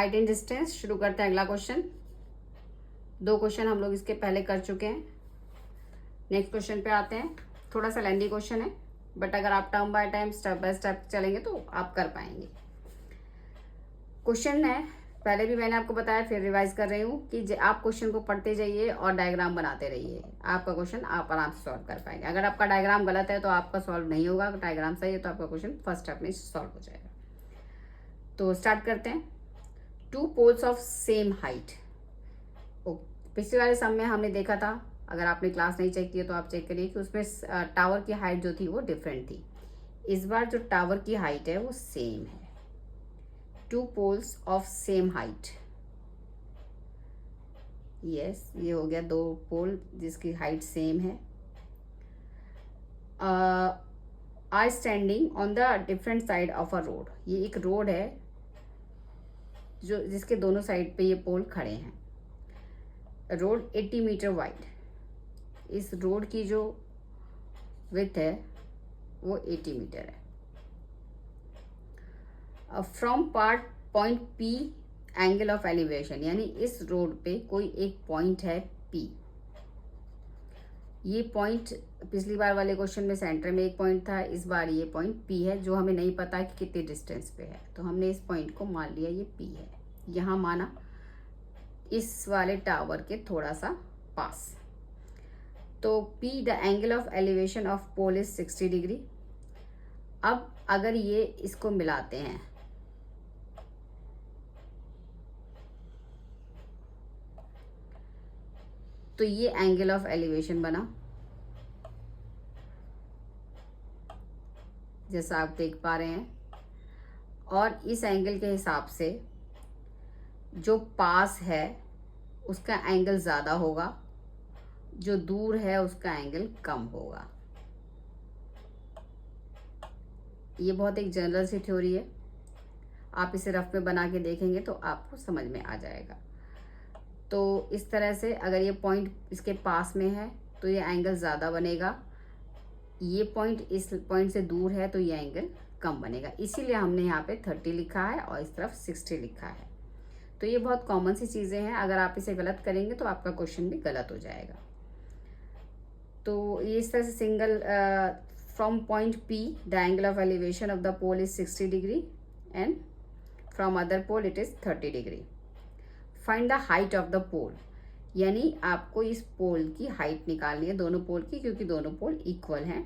Height and distance. शुरू करते हैं अगला क्वेश्चन। 2 क्वेश्चन हम लोग इसके पहले कर चुके हैं। नेक्स्ट क्वेश्चन पे आते हैं। थोड़ा सा लेंदी क्वेश्चन है, बट अगर आप term by time step by step चलेंगे तो आप कर पाएंगे। क्वेश्चन है, पहले भी मैंने आपको बताया, फिर रिवाइज कर रही हूँ कि आप क्वेश्चन को पढ़ते जाइए और डायग्राम बनाते रहिए। आपका क्वेश्चन आप आराम से सॉल्व कर पाएंगे। अगर आपका डायग्राम गलत है तो आपका सॉल्व नहीं होगा, अगर डायग्राम सही है तो आपका क्वेश्चन फर्स्ट स्टेप में सॉल्व हो जाएगा। तो स्टार्ट करते हैं। 2 पोल्स ऑफ सेम हाइट। पिछले वाले सम में हमने देखा था, अगर आपने क्लास नहीं चेक की तो आप चेक करिए कि उसमें टावर की हाइट जो थी वो डिफरेंट थी। इस बार जो टावर की हाइट है वो सेम है। 2 poles of same height. Yes, ये हो गया 2 पोल जिसकी हाइट सेम है। Are standing on the different side of a road. ये एक रोड है जो जिसके दोनों साइड पे ये पोल खड़े हैं। Road 80 metre wide. इस रोड की जो विड्थ है वो 80 मीटर है। From point P angle of elevation, यानी इस रोड पे कोई एक पॉइंट है पी। ये पॉइंट पिछली बार वाले क्वेश्चन में सेंटर में एक पॉइंट था, इस बार ये पॉइंट पी है जो हमें नहीं पता कि कितने डिस्टेंस पे है, तो हमने इस पॉइंट को मान लिया ये पी है। यहाँ माना इस वाले टावर के थोड़ा सा पास। तो P the angle of elevation of pole is 60 degree. अब अगर ये इसको मिलाते हैं तो ये एंगल ऑफ एलिवेशन बना, जैसा आप देख पा रहे हैं। और इस एंगल के हिसाब से जो पास है उसका एंगल ज़्यादा होगा, जो दूर है उसका एंगल कम होगा। ये बहुत एक जनरल सी थ्योरी है, आप इसे रफ में बना के देखेंगे तो आपको समझ में आ जाएगा। तो इस तरह से अगर ये पॉइंट इसके पास में है तो ये एंगल ज़्यादा बनेगा, ये पॉइंट इस पॉइंट से दूर है तो ये एंगल कम बनेगा। इसीलिए हमने यहाँ पे 30 लिखा है और इस तरफ 60 लिखा है। तो ये बहुत कॉमन सी चीज़ें हैं, अगर आप इसे गलत करेंगे तो आपका क्वेश्चन भी गलत हो जाएगा। तो ये इस तरह से single from point P the angle of elevation of the pole is 60 degree and from other pole it is 30 degree. Find the height of the pole, यानी आपको इस पोल की हाइट निकालनी है, दोनों पोल की, क्योंकि दोनों पोल इक्वल हैं।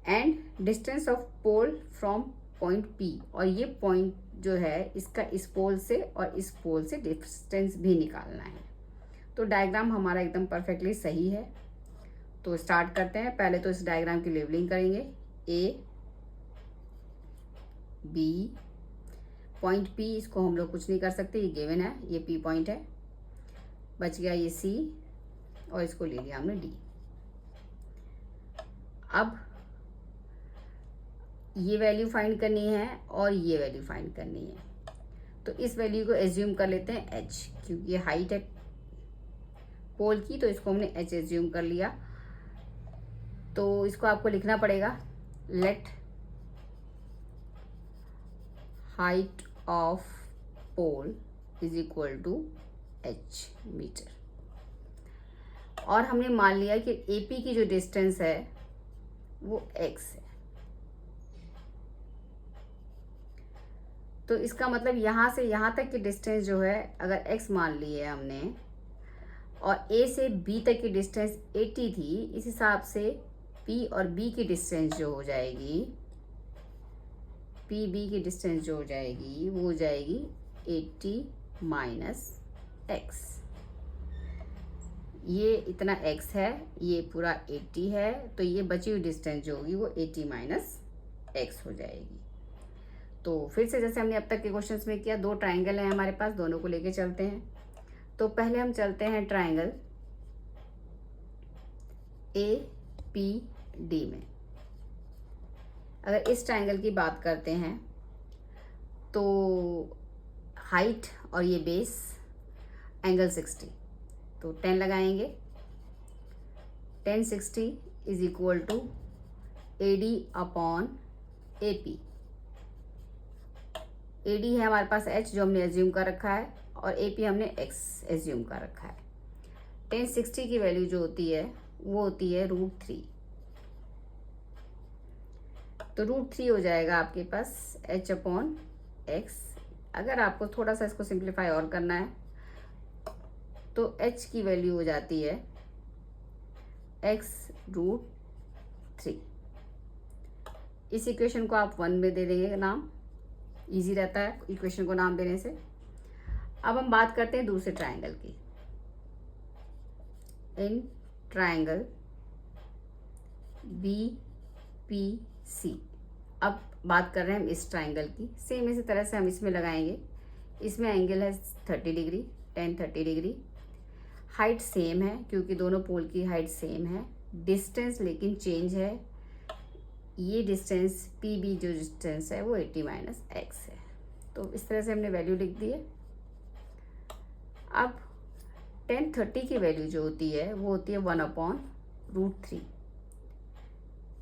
And distance of pole from point P, और ये पॉइंट जो है इसका इस पोल से और इस पोल से डिस्टेंस भी निकालना है। तो डायग्राम हमारा एकदम परफेक्टली सही है। तो स्टार्ट करते हैं। पहले तो इस डायग्राम की लेवलिंग करेंगे। A B पॉइंट P, इसको हम लोग कुछ नहीं कर सकते, ये गिवन है, ये P पॉइंट है। बच गया ये C और इसको ले लिया हमने D। अब ये वैल्यू फाइंड करनी है और ये वैल्यू फाइंड करनी है। तो इस वैल्यू को एज्यूम कर लेते हैं H, क्योंकि ये हाइट है पोल की, तो इसको हमने H एज्यूम कर लिया। तो इसको आपको लिखना पड़ेगा, let height of pole is equal to H metre. और हमने मान लिया कि AP की जो डिस्टेंस है वो X है। तो इसका मतलब यहाँ से यहाँ तक की डिस्टेंस जो है, अगर X मान ली है हमने, और A से B तक की डिस्टेंस 80 थी, इस हिसाब से P और B की डिस्टेंस जो हो जाएगी, PB की डिस्टेंस जो हो जाएगी वो हो जाएगी 80 माइनस X। ये इतना X है, ये पूरा 80 है, तो ये बची हुई डिस्टेंस जो होगी वो 80 माइनस X हो जाएगी। तो फिर से जैसे हमने अब तक के क्वेश्चंस में किया, 2 ट्राइंगल हैं हमारे पास, दोनों को लेके चलते हैं। तो पहले हम चलते हैं ट्राइंगल APD में। अगर इस ट्राइंगल की बात करते हैं तो हाइट और ये बेस एंगल 60, तो 10 लगाएंगे। 10 60 is equal to AD upon AP। AD है हमारे पास H जो हमने एज्यूम कर रखा है, और AP हमने X एज्यूम कर रखा है। tan 60 की वैल्यू जो होती है वो होती है √3, तो √3 हो जाएगा आपके पास H/X। अगर आपको थोड़ा सा इसको सिंप्लीफाई और करना है तो H की वैल्यू हो जाती है X√3। इस इक्वेशन को आप 1 में दे देंगे नाम, इजी रहता है इक्वेशन को नाम देने से। अब हम बात करते हैं दूसरे ट्राइंगल की। इन ट्राइंगल BPC, अब बात कर रहे हैं हम इस ट्राइंगल की। सेम इसी तरह से हम इसमें लगाएंगे। इसमें एंगल है 30 degree, tan 30 degree. Height same है क्योंकि दोनों पोल की हाइट सेम है। डिस्टेंस लेकिन चेंज है, ये डिस्टेंस PB जो डिस्टेंस है वो 80 - X है। तो इस तरह से हमने वैल्यू लिख दी है। अब tan 30 की वैल्यू जो होती है वो होती है 1/√3।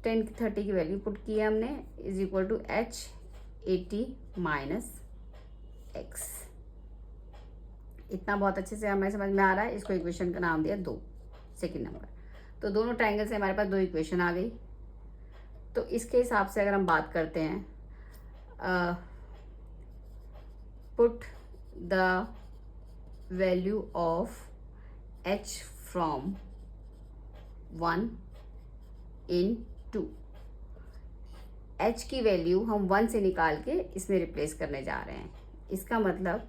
tan 30 की वैल्यू पुट की है हमने, is equal to H 80 - X। इतना बहुत अच्छे से हमें समझ में आ रहा है। इसको इक्वेशन का नाम दिया 2, सेकेंड नंबर। तो दोनों ट्राइंगल से हमारे पास 2 इक्वेशन आ गई। तो इसके हिसाब से अगर हम बात करते हैं, put the value of H from 1 in 2। H की वैल्यू हम 1 से निकाल के इसमें रिप्लेस करने जा रहे हैं। इसका मतलब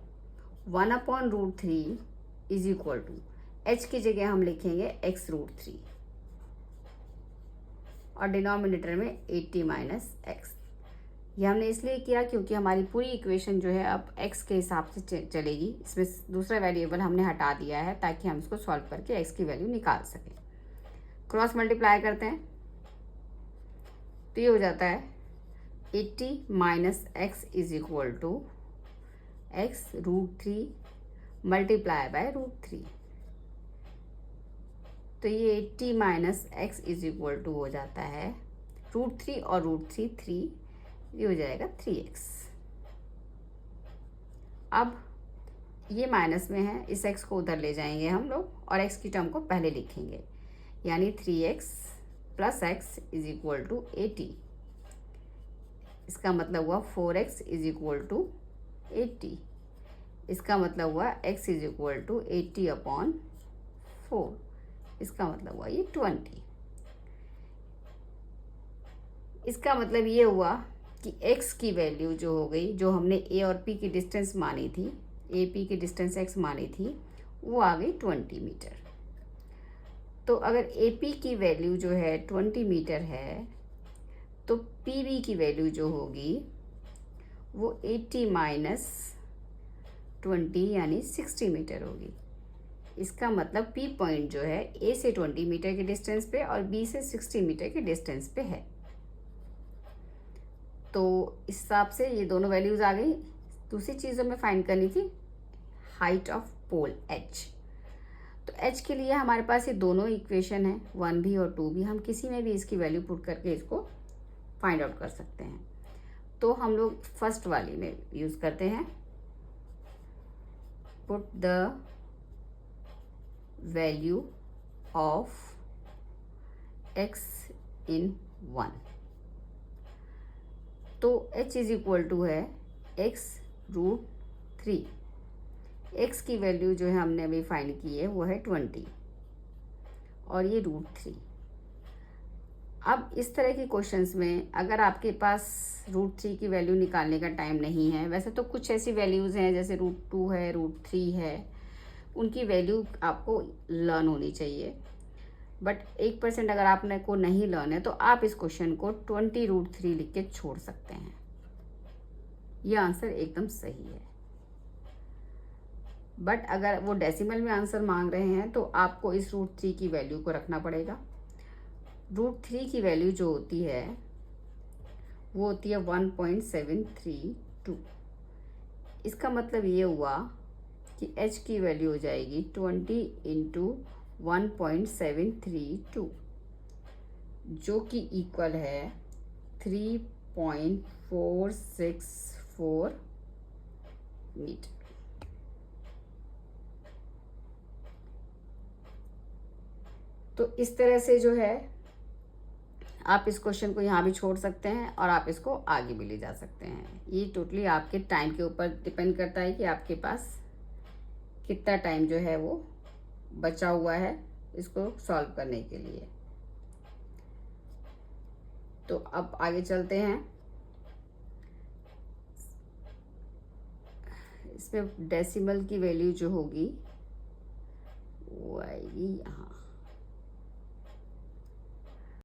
1/√3 इज इक्वल टू H की जगह हम लिखेंगे X√3 और डिनोमिनेटर में 80 - X। ये हमने इसलिए किया क्योंकि हमारी पूरी इक्वेशन जो है अब X के हिसाब से चलेगी। इसमें दूसरा वेरिएबल हमने हटा दिया है ताकि हम इसको सॉल्व करके X की वैल्यू निकाल सकें। क्रॉस मल्टीप्लाई करते हैं तो ये हो जाता है 80 - X is equal to X√3 multiply by √3। तो ये 80 - X इज इक्वल टू हो जाता है √3 और √3 3, ये हो जाएगा 3X। अब ये माइनस में है, इस X को उधर ले जाएंगे हम लोग और X की टर्म को पहले लिखेंगे, यानी 3X + X is equal to 80। इसका मतलब हुआ 4X इज इक्वल टू 80। इसका मतलब हुआ X इज इक्वल टू 80/4। इसका मतलब हुआ ये 20। इसका मतलब ये हुआ कि X की वैल्यू जो हो गई, जो हमने A और P की डिस्टेंस मानी थी, AP की डिस्टेंस X मानी थी, वो आ गई 20 मीटर। तो अगर AP की वैल्यू जो है 20 मीटर है तो PB की वैल्यू जो होगी वो 80 - 20 यानी 60 मीटर होगी। इसका मतलब P पॉइंट जो है A से 20 मीटर के डिस्टेंस पे और B से 60 मीटर के डिस्टेंस पे है। तो इस हिसाब से ये दोनों वैल्यूज़ आ गई। दूसरी चीज़ हमें फाइंड करनी थी हाइट ऑफ पोल H। तो H के लिए हमारे पास ये दोनों इक्वेशन है, 1 भी और 2 भी। हम किसी में भी इसकी वैल्यू पुट करके इसको फाइंड आउट कर सकते हैं। तो हम लोग फर्स्ट वाली में यूज़ करते हैं, put the value of X in 1। तो H इज इक्वल टू है X√3। X की वैल्यू जो है हमने अभी फाइंड की है वो है 20 और ये √3। अब इस तरह के क्वेश्चंस में अगर आपके पास √3 की वैल्यू निकालने का टाइम नहीं है, वैसे तो कुछ ऐसी वैल्यूज़ हैं जैसे √2 है, √3 है, उनकी वैल्यू आपको लर्न होनी चाहिए। बट 1% अगर आपने को नहीं लर्न है तो आप इस क्वेश्चन को 20√3 लिख के छोड़ सकते हैं। यह आंसर एकदम सही है। बट अगर वो डेसिमल में आंसर मांग रहे हैं तो आपको इस √3 की वैल्यू को रखना पड़ेगा। √3 की वैल्यू जो होती है वो होती है 1.732। इसका मतलब ये हुआ कि H की वैल्यू हो जाएगी 20 × 1.732 जो कि इक्वल है 3.464 मीट। तो इस तरह से जो है आप इस क्वेश्चन को यहाँ भी छोड़ सकते हैं और आप इसको आगे भी ले जा सकते हैं। ये टोटली आपके टाइम के ऊपर डिपेंड करता है कि आपके पास कितना टाइम जो है वो बचा हुआ है इसको सॉल्व करने के लिए। तो अब आगे चलते हैं। इसमें डेसिमल की वैल्यू जो होगी वो आएगी यहाँ।